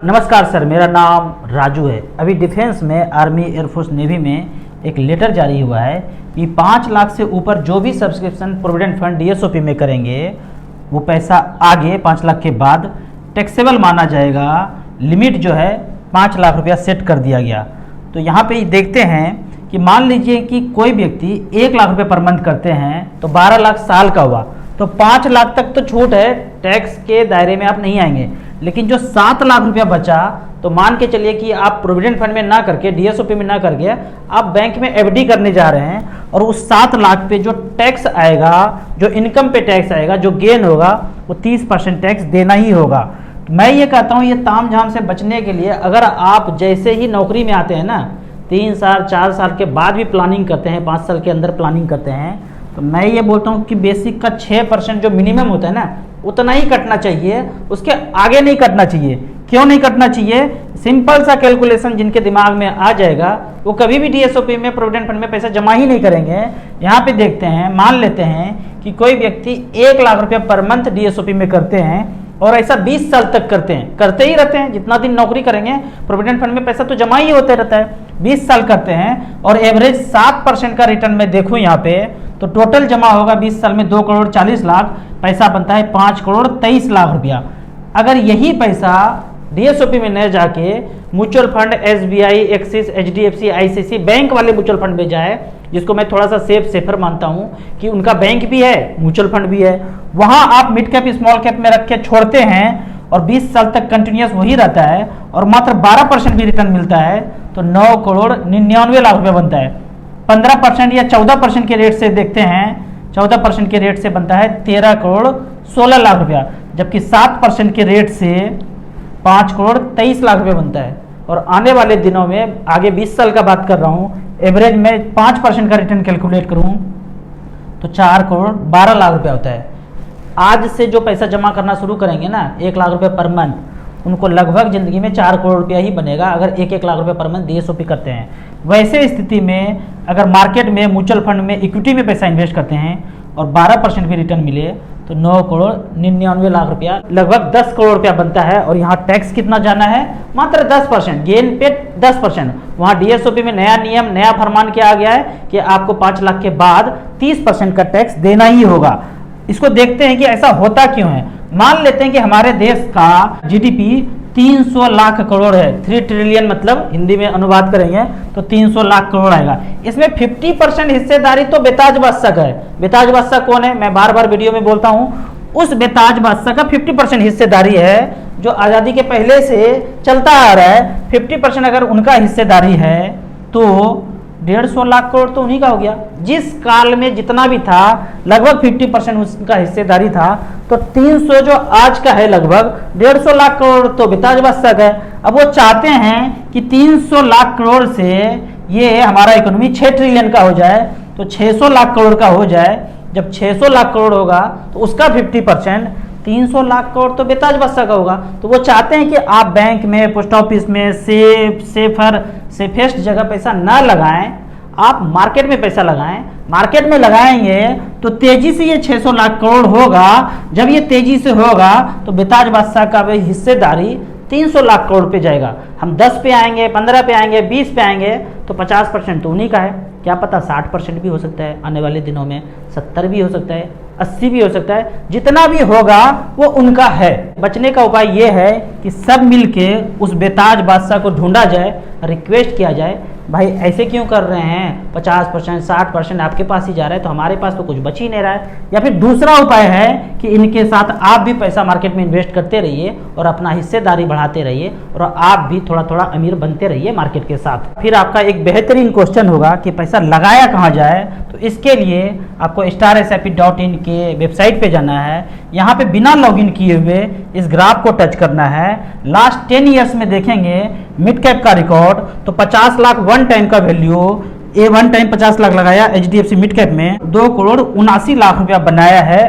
नमस्कार सर, मेरा नाम राजू है। अभी डिफेंस में आर्मी, एयरफोर्स, नेवी में एक लेटर जारी हुआ है कि 5 लाख से ऊपर जो भी सब्सक्रिप्शन प्रोविडेंट फंड डीएसओपी में करेंगे वो पैसा आगे 5 लाख के बाद टैक्सेबल माना जाएगा। लिमिट जो है 5 लाख रुपया सेट कर दिया गया। तो यहाँ पे देखते हैं कि मान लीजिए कि कोई व्यक्ति 1 लाख रुपये पर मंथ करते हैं तो 12 लाख साल का हुआ, तो 5 लाख तक तो छूट है, टैक्स के दायरे में आप नहीं आएंगे। लेकिन जो 7 लाख रुपया बचा, तो मान के चलिए कि आप प्रोविडेंट फंड में ना करके, डीएसओपी में ना करके आप बैंक में एफडी करने जा रहे हैं, और उस 7 लाख पे जो टैक्स आएगा, जो इनकम पे टैक्स आएगा, जो गेन होगा, वो 30% टैक्स देना ही होगा। तो मैं ये कहता हूँ, ये तामझाम से बचने के लिए अगर आप जैसे ही नौकरी में आते हैं ना, 3 साल 4 साल के बाद भी प्लानिंग करते हैं, 5 साल के अंदर प्लानिंग करते हैं, तो मैं ये बोलता हूँ कि बेसिक का 6% जो मिनिमम होता है ना, उतना ही कटना चाहिए, उसके आगे नहीं कटना चाहिए। क्यों नहीं कटना चाहिए? सिंपल सा कैलकुलेशन जिनके दिमाग में आ जाएगा वो कभी भी डीएसओपी में, प्रोविडेंट फंड में पैसा जमा ही नहीं करेंगे। यहाँ पे देखते हैं, मान लेते हैं कि कोई व्यक्ति 1 लाख रुपया पर मंथ डीएसओपी में करते हैं और ऐसा 20 साल तक करते हैं, करते ही रहते हैं। जितना दिन नौकरी करेंगे प्रोविडेंट फंड में पैसा तो जमा ही होते रहता है। 20 साल करते हैं और एवरेज 7% का रिटर्न में देखूं यहाँ पे, तो टोटल जमा होगा 20 साल में 2 करोड़ 40 लाख, पैसा बनता है 5 करोड़ 23 लाख रुपया। अगर यही पैसा डीएसओपी में न जाके mutual fund, SBI, axis, HDFC, ICC bank वाले म्यूचुअल फंड में जाए, जिसको मैं थोड़ा सा सेफर मानता हूं कि उनका बैंक भी है, म्यूचुअल फंड भी है, वहां आप मिड कैप, स्मॉल कैप में रख के छोड़ते हैं और 20 साल तक कंटिन्यूस वही रहता है और मात्र 12% भी रिटर्न मिलता है, तो 9 करोड़ 99 लाख रुपये बनता है। 15% या 14% के रेट से देखते हैं, 14% के रेट से बनता है 13 करोड़ 16 लाख रुपया, जबकि 7% के रेट से 5 करोड़ 23 लाख रुपये बनता है। और आने वाले दिनों में, आगे 20 साल का बात कर रहा हूँ, एवरेज में 5% का रिटर्न कैलकुलेट करूँ तो 4 करोड़ 12 लाख रुपया होता है। आज से जो पैसा जमा करना शुरू करेंगे ना, 1 लाख रुपये पर मंथ, उनको लगभग ज़िंदगी में 4 करोड़ रुपया ही बनेगा अगर 1-1 लाख रुपये पर मंथ डीएसओपी करते हैं। वैसे स्थिति में अगर मार्केट में, म्यूचुअल फंड में, इक्विटी में पैसा इन्वेस्ट करते हैं और 12% भी रिटर्न मिले तो 9 करोड़ 99 लाख रुपया, लगभग 10 करोड़ रुपया बनता है। और यहाँ टैक्स कितना जाना है? मात्र 10%, गेन पे 10%। वहाँ डीएसओपी में नया नियम, नया फरमान क्या आ गया है कि आपको 5 लाख के बाद 30% का टैक्स देना ही होगा। इसको देखते हैं कि ऐसा होता क्यों है। मान लेते हैं कि हमारे देश का जीडीपी 300 लाख करोड़ है, 3 ट्रिलियन, मतलब हिंदी में अनुवाद करेंगे तो 300 लाख करोड़ आएगा। इसमें 50% हिस्सेदारी तो बेताज बादशाह का है। बेताज बादशाह कौन है? मैं बार बार वीडियो में बोलता हूँ, उस बेताज बादशाह का 50% हिस्सेदारी है जो आज़ादी के पहले से चलता आ रहा है। 50% अगर उनका हिस्सेदारी है तो 150 लाख करोड़ तो उन्हीं का हो गया। जिस काल में जितना भी था, लगभग 50% उसका हिस्सेदारी था, तो 300 जो आज का है लगभग 150 लाख करोड़ तो बेताज बादशाह का है। अब वो चाहते हैं कि 300 लाख करोड़ से ये हमारा इकोनॉमी 6 ट्रिलियन का हो जाए, तो 600 लाख करोड़ का हो जाए। जब 600 लाख करोड़ होगा तो उसका 50%, 300 लाख करोड़ तो बेताज बादशाह का होगा। तो वो चाहते हैं कि आप बैंक में, पोस्ट ऑफिस में, सेफेस्ट जगह पैसा ना लगाएं, आप मार्केट में पैसा लगाएं। मार्केट में लगाएंगे तो तेजी से ये 600 लाख करोड़ होगा। जब ये तेजी से होगा तो बेताज बादशाह का भी हिस्सेदारी 300 लाख करोड़ पे जाएगा। हम 10 पे आएंगे, 15 पे आएंगे, 20 पे आएंगे तो 50% तो उन्हीं का है। क्या पता 60% भी हो सकता है आने वाले दिनों में, 70 भी हो सकता है, 80 भी हो सकता है। जितना भी होगा वो उनका है। बचने का उपाय ये है कि सब मिलके उस बेताज बादशाह को ढूंढा जाए, रिक्वेस्ट किया जाए, भाई ऐसे क्यों कर रहे हैं? 50%, 60% आपके पास ही जा रहा है, तो हमारे पास तो कुछ बच ही नहीं रहा है। या फिर दूसरा उपाय है कि इनके साथ आप भी पैसा मार्केट में इन्वेस्ट करते रहिए और अपना हिस्सेदारी बढ़ाते रहिए और आप भी थोड़ा थोड़ा अमीर बनते रहिए मार्केट के साथ। फिर आपका एक बेहतरीन क्वेश्चन होगा कि पैसा लगाया कहाँ जाए, तो इसके लिए आपको starsip.in के वेबसाइट पे जाना है। यहाँ पे बिना लॉगिन किए हुए इस ग्राफ को टच करना है। लास्ट 10 ईयर्स में देखेंगे मिड कैप का रिकॉर्ड, तो 50 लाख वन टाइम का वैल्यू, ए वन टाइम 50 लाख लगाया एचडीएफसी मिड कैप में, 2 करोड़ 79 लाख रुपया बनाया है।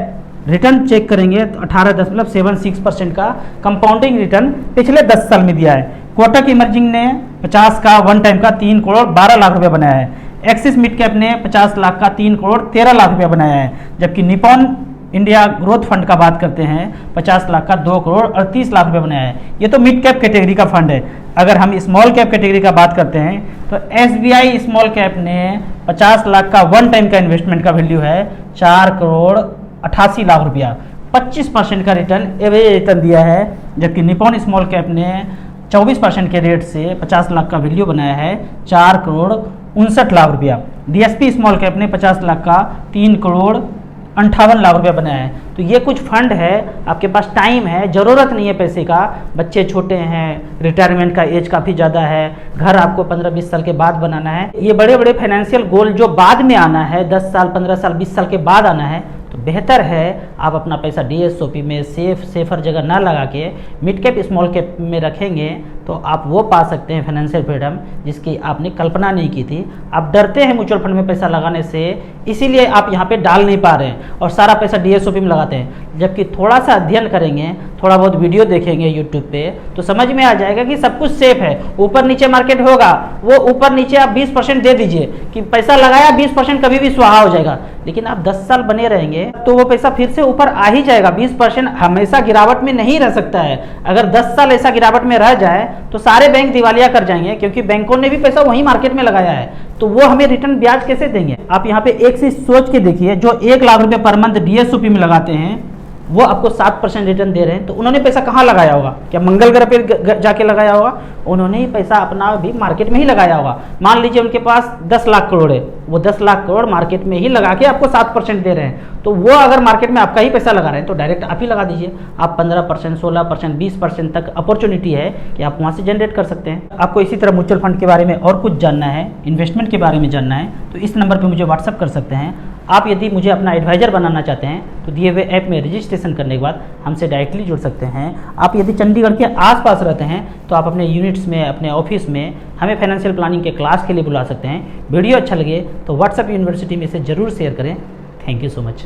रिटर्न चेक करेंगे तो 18.76% का कंपाउंडिंग रिटर्न पिछले 10 साल में दिया है। कोटक इमर्जिंग ने 50 का वन टाइम का 3 करोड़ 12 लाख रुपया बनाया है। एक्सिस मिड कैप ने 50 लाख का 3 करोड़ 13 लाख रुपया बनाया है, जबकि निपॉन इंडिया ग्रोथ फंड का बात करते हैं 50 लाख का 2 करोड़ 38 लाख रुपए बनाया है। ये तो मिड कैप कैटेगरी का फंड है। अगर हम स्मॉल कैप कैटेगरी का बात करते हैं तो SBI स्मॉल कैप ने 50 लाख का वन टाइम का इन्वेस्टमेंट का वैल्यू है 4 करोड़ 88 लाख रुपया, 25% का एवरेज रिटर्न दिया है। जबकि निपॉन स्मॉल कैप ने 24% के रेट से 50 लाख का वैल्यू बनाया है 4 करोड़ 59 लाख रुपया। DSP स्मॉल कैप ने 50 लाख का 3 करोड़ 58 लाख रुपया बनाया है। तो ये कुछ फंड है, आपके पास टाइम है, ज़रूरत नहीं है पैसे का, बच्चे छोटे हैं, रिटायरमेंट का एज काफ़ी ज़्यादा है, घर आपको 15-20 साल के बाद बनाना है। ये बड़े बड़े फाइनेंशियल गोल जो बाद में आना है, 10 साल 15 साल 20 साल के बाद आना है, तो बेहतर है आप अपना पैसा DSOP में सेफर जगह ना लगा के मिड कैप स्मॉल कैप में रखेंगे तो आप वो पा सकते हैं फाइनेंशियल फ्रीडम जिसकी आपने कल्पना नहीं की थी। आप डरते हैं म्यूचुअल फंड में पैसा लगाने से, इसीलिए आप यहाँ पे डाल नहीं पा रहे हैं और सारा पैसा DSOP में लगाते हैं। जबकि थोड़ा सा अध्ययन करेंगे, थोड़ा बहुत वीडियो देखेंगे यूट्यूब पे, तो समझ में आ जाएगा कि सब कुछ सेफ है। ऊपर नीचे मार्केट होगा, वो ऊपर नीचे आप 20% दे दीजिए कि पैसा लगाया 20% कभी भी स्वाहा हो जाएगा, लेकिन आप 10 साल बने रहेंगे तो वो पैसा फिर से ऊपर आ ही जाएगा। 20% हमेशा गिरावट में नहीं रह सकता है। अगर 10 साल ऐसा गिरावट में रह जाए तो सारे बैंक दिवालिया कर जाएंगे, क्योंकि बैंकों ने भी पैसा वही मार्केट में लगाया है, तो वो हमें रिटर्न ब्याज कैसे देंगे। आप यहाँ पे एक चीज सोच के देखिए, जो 1 लाख रुपए पर मंथ DSOP में लगाते हैं वो आपको 7% रिटर्न दे रहे हैं, तो उन्होंने पैसा कहाँ लगाया होगा? क्या मंगल ग्रह पे जाके लगाया होगा? उन्होंने ही पैसा अपना भी मार्केट में ही लगाया होगा। मान लीजिए उनके पास 10 लाख करोड़ है, वो 10 लाख करोड़ मार्केट में ही लगा के आपको 7% दे रहे हैं, तो वो अगर मार्केट में आपका ही पैसा लगा रहे हैं तो डायरेक्ट आप ही लगा दीजिए। आप 15%, 16%, 20% तक अपॉर्चुनिटी है कि आप वहाँ से जनरेट कर सकते हैं। आपको इसी तरह म्यूचुअल फंड के बारे में और कुछ जानना है, इन्वेस्टमेंट के बारे में जानना है, तो इस नंबर पर मुझे व्हाट्सअप कर सकते हैं। आप यदि मुझे अपना एडवाइज़र बनाना चाहते हैं तो दिए हुए ऐप में रजिस्ट्रेशन करने के बाद हमसे डायरेक्टली जुड़ सकते हैं। आप यदि चंडीगढ़ के आसपास रहते हैं तो आप अपने यूनिट्स में, अपने ऑफिस में हमें फाइनेंशियल प्लानिंग के क्लास के लिए बुला सकते हैं। वीडियो अच्छा लगे तो व्हाट्सएप यूनिवर्सिटी में इसे ज़रूर शेयर करें। Thank you so much.